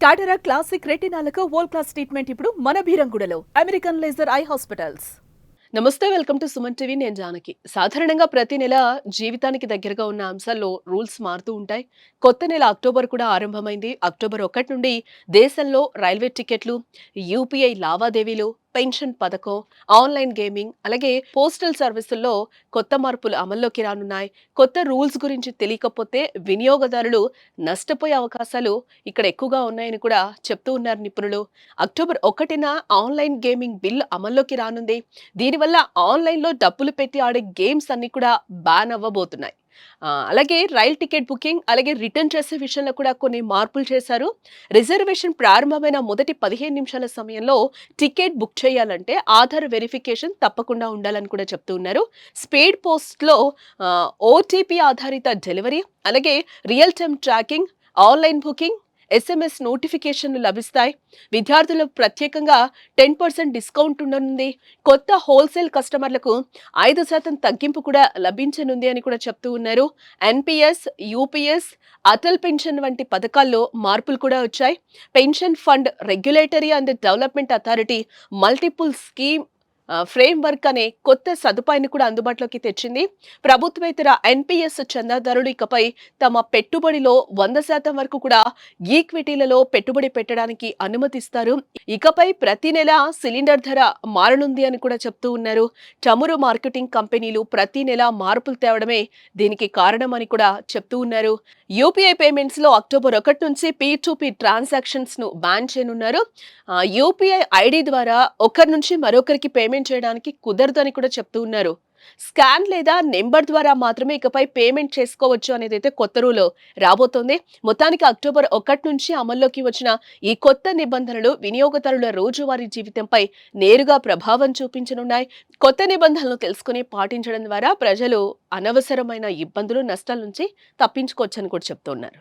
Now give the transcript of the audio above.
కాటరా classic రెటినాలకు world class treatment ఇప్పుడు మన భీరంగూడలో American laser eye hospitals. నమస్తే, వెల్కమ్ టు సుమన్ టీవీ. నేను జానకి. సాధారణంగా ప్రతి నెల జీవితానికి దగ్గరగా ఉన్న అంశాల్లో రూల్స్ మారుతూ ఉంటాయి. కొత్త నెల అక్టోబర్ కూడా ఆరంభమైంది. అక్టోబర్ 1 నుండి దేశంలో రైల్వే టికెట్లు, యూపీఐ లావాదేవీలు, పెన్షన్ పథకం, ఆన్లైన్ గేమింగ్, అలాగే పోస్టల్ సర్వీసుల్లో కొత్త మార్పులు అమల్లోకి రానున్నాయి. కొత్త రూల్స్ గురించి తెలియకపోతే వినియోగదారులు నష్టపోయే అవకాశాలు ఇక్కడ ఎక్కువగా ఉన్నాయని కూడా చెప్తూ ఉన్నారు నిపుణులు. అక్టోబర్ 1న ఆన్లైన్ గేమింగ్ బిల్ అమల్లోకి రానుంది. దీనివల్ల ఆన్లైన్లో డబ్బులు పెట్టి ఆడే గేమ్స్ అన్ని కూడా బ్యాన్ అవ్వబోతున్నాయి. అలాగే రైల్ టికెట్ బుకింగ్, అలాగే రిటర్న్ చేసే విషయంలో కూడా కొన్ని మార్పులు చేశారు. రిజర్వేషన్ ప్రారంభమైన మొదటి 15 నిమిషాల సమయంలో టికెట్ బుక్ చేయాలంటే ఆధార్ వెరిఫికేషన్ తప్పకుండా ఉండాలని కూడా చెప్తూ ఉన్నారు. స్పీడ్ పోస్ట్లో ఓటీపీ ఆధారిత డెలివరీ, అలాగే real time tracking, online booking, SMS నోటిఫికేషన్లు లభిస్తాయి. విద్యార్థులకు ప్రత్యేకంగా 10% డిస్కౌంట్ ఉండనుంది. కొత్త హోల్సేల్ కస్టమర్లకు 5% తగ్గింపు కూడా లభించనుంది అని కూడా చెప్తూ ఉన్నారు. ఎన్పిఎస్, యూపీఎస్, అటల్ పెన్షన్ వంటి పథకాల్లో మార్పులు కూడా వచ్చాయి. Pension fund regulatory and development authority multiple scheme frame work అనే కొత్త సదుపాయాన్ని కూడా అందుబాటులోకి తెచ్చింది. ప్రభుత్వేతర ఎన్పిఎస్ చందాదారులు ఇకపై తమ పెట్టుబడిలో 100% వరకు కూడా ఈక్విటీలలో పెట్టుబడి పెట్టడానికి అనుమతిస్తారు. ఇకపై ప్రతి నెల సిలిండర్ ధర మారనుంది అని కూడా చెప్తూ ఉన్నారు. చమురు మార్కెటింగ్ కంపెనీలు ప్రతి నెల మార్పులు తేవడమే దీనికి కారణం అని కూడా చెప్తూ ఉన్నారు. యూపీఐ పేమెంట్స్ లో అక్టోబర్ 1 నుంచి P2P ట్రాన్సాక్షన్స్ ను బ్యాన్ చేయనున్నారు. యూపీఐ ఐడి ద్వారా ఒకరి నుంచి మరొకరికి పేమెంట్ చేయడానికి కుదరదు అని కూడా చెప్తూ ఉన్నారు. స్కాన్ లేదా నెంబర్ ద్వారా మాత్రమే ఇకపై పేమెంట్ చేసుకోవచ్చు అనేది అయితే కొత్త రూల్ రాబోతోంది. మొత్తానికి అక్టోబర్ 1 నుంచి అమల్లోకి వచ్చిన ఈ కొత్త నిబంధనలు వినియోగదారుల రోజువారీ జీవితంపై నేరుగా ప్రభావం చూపించనున్నాయి. కొత్త నిబంధనలు తెలుసుకుని పాటించడం ద్వారా ప్రజలు అనవసరమైన ఇబ్బందులు, నష్టాల నుంచి తప్పించుకోవచ్చని కూడా చెప్తున్నారు.